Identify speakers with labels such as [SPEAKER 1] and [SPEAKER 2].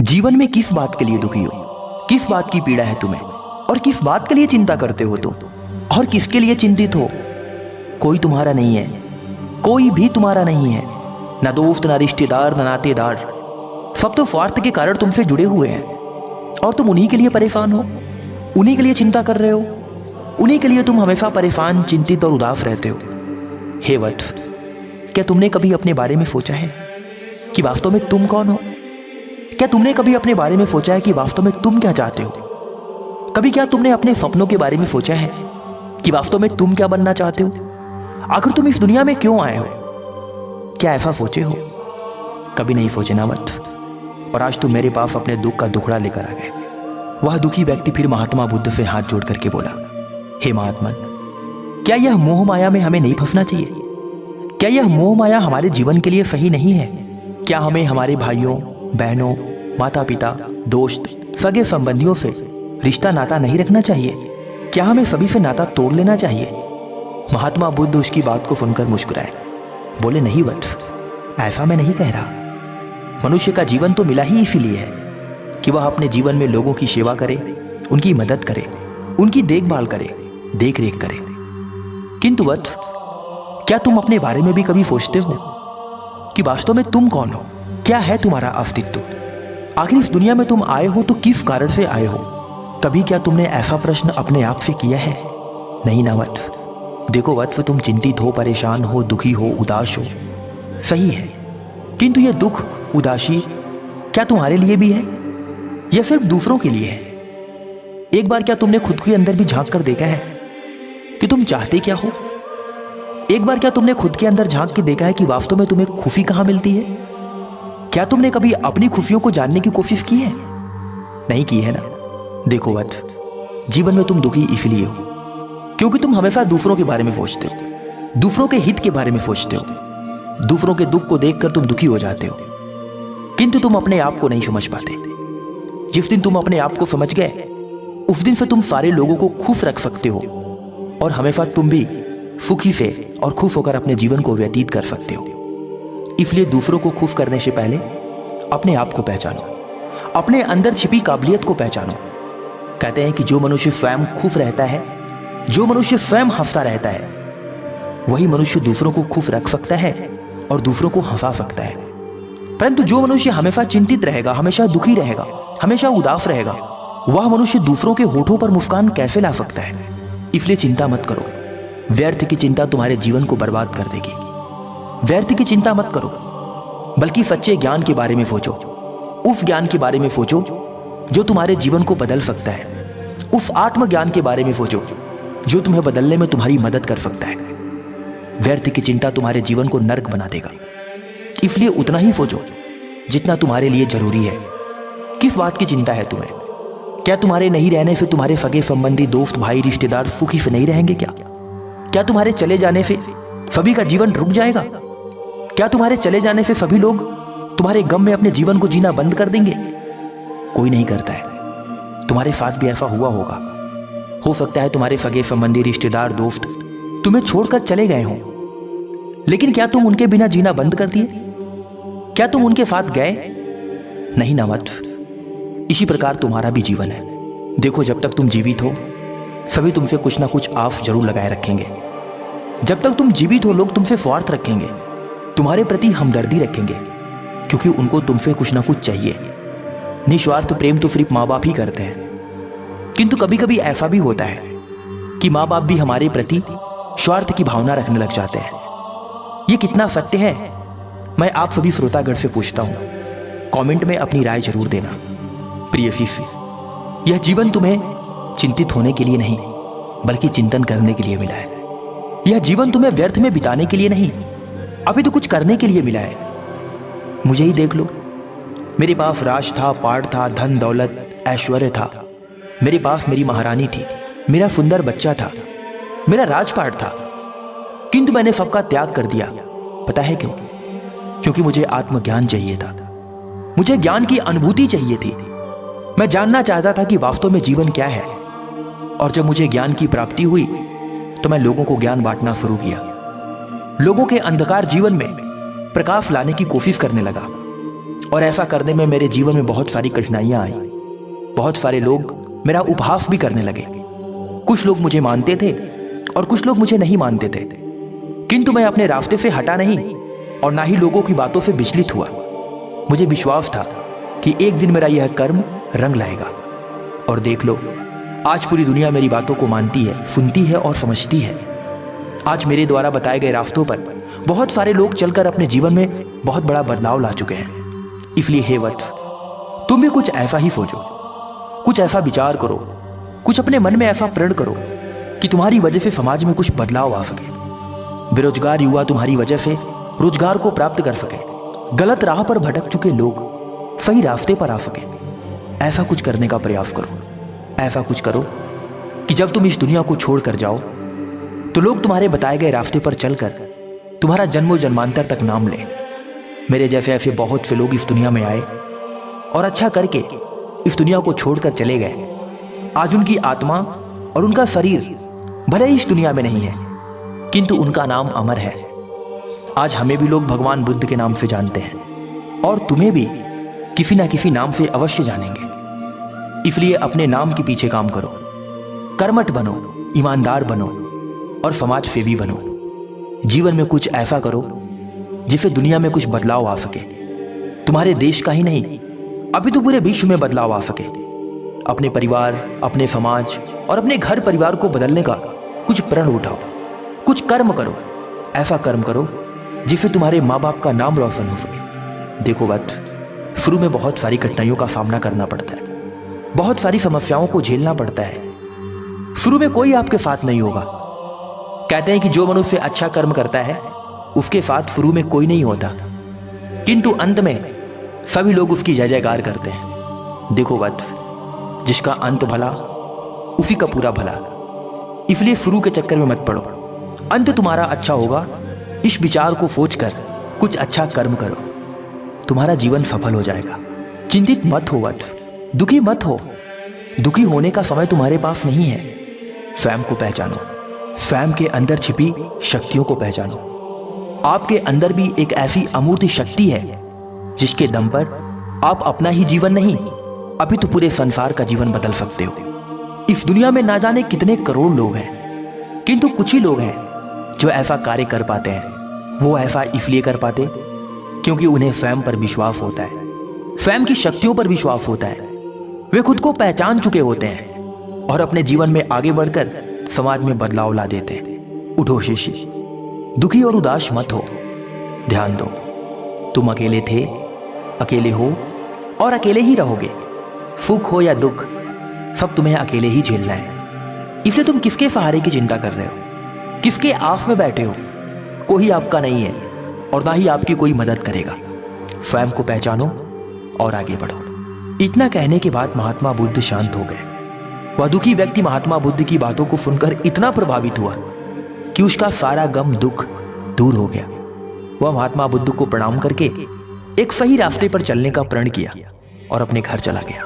[SPEAKER 1] जीवन में किस बात के लिए दुखी हो, किस बात की पीड़ा है तुम्हें, और किस बात के लिए चिंता करते हो तुम, और किसके लिए चिंतित हो? कोई तुम्हारा नहीं है, कोई भी तुम्हारा नहीं है, ना दोस्त, ना रिश्तेदार, ना नातेदार। सब तो स्वार्थ के कारण तुमसे जुड़े हुए हैं और तुम उन्हीं के लिए परेशान हो, उन्हीं के लिए चिंता कर रहे हो, उन्हीं के लिए तुम हमेशा परेशान, चिंतित और उदास रहते हो। हे वत्स, क्या तुमने कभी अपने बारे में सोचा है कि वास्तव में तुम कौन हो? क्या तुमने कभी अपने बारे में सोचा है कि वास्तव में तुम क्या चाहते हो? कभी क्या तुमने अपने सपनों के बारे में सोचा है कि वास्तव में तुम क्या बनना चाहते हो? आखिर तुम इस दुनिया में क्यों आए हो? क्या ऐसा सोचे हो? कभी नहीं सोचे ना वत्स। और आज तुम मेरे पास अपने दुख का दुखड़ा लेकर आ गए। वह दुखी व्यक्ति फिर महात्मा बुद्ध से हाथ जोड़ करके बोला, हे महात्मन, क्या यह मोह माया में हमें नहीं फंसना चाहिए? क्या यह मोह माया हमारे जीवन के लिए सही नहीं है? क्या हमें हमारे भाइयों, बहनों, माता पिता, दोस्त, सगे संबंधियों से रिश्ता नाता नहीं रखना चाहिए? क्या हमें सभी से नाता तोड़ लेना चाहिए? महात्मा बुद्ध उसकी बात को सुनकर मुस्कुराए, बोले, नहीं वत्स, ऐसा मैं नहीं कह रहा। मनुष्य का जीवन तो मिला ही इसीलिए है कि वह अपने जीवन में लोगों की सेवा करे, उनकी मदद करे, उनकी देखभाल करे, देख रेख करे। किंतु वत्स, क्या तुम अपने बारे में भी कभी सोचते हो कि वास्तव में तुम कौन हो? क्या है तुम्हारा अस्तित्व? आखिर इस दुनिया में तुम आए हो तो किस कारण से आए हो? कभी क्या तुमने ऐसा प्रश्न अपने आप से किया है? नहीं ना वत्स। देखो वत्स, तुम चिंतित हो, परेशान हो, दुखी हो, उदास हो, सही है, किंतु यह दुख, उदासी क्या तुम्हारे लिए भी है या सिर्फ दूसरों के लिए है? एक बार क्या तुमने खुद के अंदर भी झांक कर देखा है कि तुम चाहते क्या हो? एक बार क्या तुमने खुद के अंदर झांक के देखा है कि वास्तव में तुम्हें खुशी कहां मिलती है? क्या तुमने कभी अपनी खुशियों को जानने की कोशिश की है? नहीं की है ना। देखो वत्स, जीवन में तुम दुखी इसलिए हो क्योंकि तुम हमेशा दूसरों के बारे में सोचते हो, दूसरों के हित के बारे में सोचते हो, दूसरों के दुख को देखकर तुम दुखी हो जाते हो, किंतु तुम अपने आप को नहीं समझ पाते। जिस दिन तुम अपने आप को समझ गए, उस दिन से तुम सारे लोगों को खुश रख सकते हो और हमेशा तुम भी सुखी से और खुश होकर अपने जीवन को व्यतीत कर सकते हो। इसलिए दूसरों को खुश करने से पहले अपने आप को पहचानो, अपने अंदर छिपी काबिलियत को पहचानो। कहते हैं कि जो मनुष्य स्वयं खुश रहता है, जो मनुष्य स्वयं हंसता रहता है, वही मनुष्य दूसरों को खुश रख सकता है और दूसरों को हंसा सकता है। परंतु जो मनुष्य हमेशा चिंतित रहेगा, हमेशा दुखी रहेगा, हमेशा उदास रहेगा, वह मनुष्य दूसरों के होठों पर मुस्कान कैसे ला सकता है? इसलिए चिंता मत करो। व्यर्थ की चिंता तुम्हारे जीवन को बर्बाद कर देगी। व्यर्थ की चिंता मत करो, बल्कि सच्चे ज्ञान के बारे में सोचो। उस ज्ञान के बारे में सोचो जो तुम्हारे जीवन को बदल सकता है। उस आत्मज्ञान के बारे में सोचो जो तुम्हें बदलने में तुम्हारी मदद कर सकता है। व्यर्थ की चिंता तुम्हारे जीवन को नर्क बना देगा। इसलिए उतना ही सोचो जितना तुम्हारे लिए जरूरी है। किस बात की चिंता है तुम्हें? क्या तुम्हारे नहीं रहने से तुम्हारे सगे संबंधी, दोस्त, भाई, रिश्तेदार सुखी से नहीं रहेंगे क्या? क्या तुम्हारे चले जाने से सभी का जीवन रुक जाएगा? क्या तुम्हारे चले जाने से सभी लोग तुम्हारे गम में अपने जीवन को जीना बंद कर देंगे? कोई नहीं करता है। तुम्हारे साथ भी ऐसा हुआ होगा। हो सकता है तुम्हारे सगे संबंधी, रिश्तेदार, दोस्त तुम्हें छोड़कर चले गए हों, लेकिन क्या तुम उनके बिना जीना बंद कर दिए? क्या तुम उनके साथ गए? नहीं ना वत्स। इसी प्रकार तुम्हारा भी जीवन है। देखो, जब तक तुम जीवित हो, सभी तुमसे कुछ ना कुछ आस जरूर लगाए रखेंगे। जब तक तुम जीवित हो, लोग तुमसे स्वार्थ रखेंगे, तुम्हारे प्रति हमदर्दी रखेंगे, क्योंकि उनको तुमसे कुछ ना कुछ चाहिए। निस्वार्थ प्रेम तो सिर्फ माँ बाप ही करते हैं, किंतु कभी कभी ऐसा भी होता है कि माँ बाप भी हमारे प्रति स्वार्थ की भावना रखने लग जाते हैं। ये कितना सत्य है, मैं आप सभी श्रोतागण से पूछता हूं। कमेंट में अपनी राय जरूर देना। प्रिय शिष्य, यह जीवन तुम्हें चिंतित होने के लिए नहीं, बल्कि चिंतन करने के लिए मिला है। यह जीवन तुम्हें व्यर्थ में बिताने के लिए नहीं, अभी तो कुछ करने के लिए मिला है। मुझे ही देख लो, मेरे पास राज था, पाठ था, धन दौलत, ऐश्वर्य था। मेरे पास मेरी महारानी थी, मेरा सुंदर बच्चा था, मेरा राजपाट था, किंतु मैंने सबका त्याग कर दिया। पता है क्यों? क्योंकि मुझे आत्मज्ञान चाहिए था। मुझे ज्ञान की अनुभूति चाहिए थी। मैं जानना चाहता था कि वास्तव में जीवन क्या है। और जब मुझे ज्ञान की प्राप्ति हुई तो मैं लोगों को ज्ञान बांटना शुरू किया। लोगों के अंधकार जीवन में प्रकाश लाने की कोशिश करने लगा। और ऐसा करने में मेरे जीवन में बहुत सारी कठिनाइयां आई। बहुत सारे लोग मेरा उपहास भी करने लगे। कुछ लोग मुझे मानते थे और कुछ लोग मुझे नहीं मानते थे, किंतु मैं अपने रास्ते से हटा नहीं और ना ही लोगों की बातों से विचलित हुआ। मुझे विश्वास था कि एक दिन मेरा यह कर्म रंग लाएगा। और देख लो, आज पूरी दुनिया मेरी बातों को मानती है, सुनती है और समझती है। आज मेरे द्वारा बताए गए रास्तों पर बहुत सारे लोग चलकर अपने जीवन में बहुत बड़ा बदलाव ला चुके हैं। इसलिए हे वत्स, तुम भी कुछ ऐसा ही सोचो, कुछ ऐसा विचार करो, कुछ अपने मन में ऐसा प्रण करो कि तुम्हारी वजह से समाज में कुछ बदलाव आ सके। बेरोजगार युवा तुम्हारी वजह से रोजगार को प्राप्त कर सके। गलत राह पर भटक चुके लोग सही रास्ते पर आ सके। ऐसा कुछ करने का प्रयास करो। ऐसा कुछ करो कि जब तुम इस दुनिया को छोड़कर जाओ तो लोग तुम्हारे बताए गए रास्ते पर चलकर तुम्हारा जन्मों जन्मांतर तक नाम ले। मेरे जैसे ऐसे बहुत से लोग इस दुनिया में आए और अच्छा करके इस दुनिया को छोड़कर चले गए। आज उनकी आत्मा और उनका शरीर भले ही इस दुनिया में नहीं है, किंतु उनका नाम अमर है। आज हमें भी लोग भगवान बुद्ध के नाम से जानते हैं और तुम्हें भी किसी ना किसी नाम से अवश्य जानेंगे। इसलिए अपने नाम के पीछे काम करो, कर्मठ बनो, ईमानदार बनो और समाज सेवी बनो। जीवन में कुछ ऐसा करो जिससे दुनिया में कुछ बदलाव आ सके। तुम्हारे देश का ही नहीं, अभी तो पूरे विश्व में बदलाव आ सके। अपने परिवार, अपने समाज और अपने घर परिवार को बदलने का कुछ प्रण उठाओ, कुछ कर्म करो। ऐसा कर्म करो जिससे तुम्हारे माँ बाप का नाम रोशन हो सके। देखो बात, शुरू में बहुत सारी कठिनाइयों का सामना करना पड़ता है, बहुत सारी समस्याओं को झेलना पड़ता है। शुरू में कोई आपके साथ नहीं होगा। कहते हैं कि जो मनुष्य अच्छा कर्म करता है उसके साथ शुरू में कोई नहीं होता, किंतु अंत में सभी लोग उसकी जय जयकार करते हैं। देखो बात, जिसका अंत भला उसी का पूरा भला। इसलिए शुरू के चक्कर में मत पड़ो, अंत तुम्हारा अच्छा होगा। इस विचार को सोचकर कुछ अच्छा कर्म करो, तुम्हारा जीवन सफल हो जाएगा। चिंतित मत हो वत्स, दुखी मत हो। दुखी होने का समय तुम्हारे पास नहीं है। स्वयं को पहचानो, स्वयं के अंदर छिपी शक्तियों को पहचानो। आपके अंदर भी एक ऐसी अमूर्त शक्ति है जिसके दम पर आप अपना ही जीवन नहीं, अभी तो पूरे संसार का जीवन बदल सकते हो। इस दुनिया में ना जाने कितने करोड़ लोग हैं, किंतु कुछ ही लोग हैं जो ऐसा कार्य कर पाते हैं। वो ऐसा इसलिए कर पाते क्योंकि उन्हें स्वयं पर विश्वास होता है, स्वयं की शक्तियों पर विश्वास होता है। वे खुद को पहचान चुके होते हैं और अपने जीवन में आगे बढ़कर समाज में बदलाव ला देते हैं। उठो शिष्य, दुखी और उदास मत हो। ध्यान दो, तुम अकेले थे, अकेले हो और अकेले ही रहोगे। सुख हो या दुख, सब तुम्हें अकेले ही झेलना है। इसलिए तुम किसके सहारे की चिंता कर रहे हो, किसके आस में बैठे हो? कोई आपका नहीं है और ना ही आपकी कोई मदद करेगा। स्वयं को पहचानो और आगे बढ़ो। इतना कहने के बाद महात्मा बुद्ध शांत हो गए। वह दुखी व्यक्ति महात्मा बुद्ध की बातों को सुनकर इतना प्रभावित हुआ कि उसका सारा गम दुख दूर हो गया। वह महात्मा बुद्ध को प्रणाम करके एक सही रास्ते पर चलने का प्रण किया और अपने घर चला गया।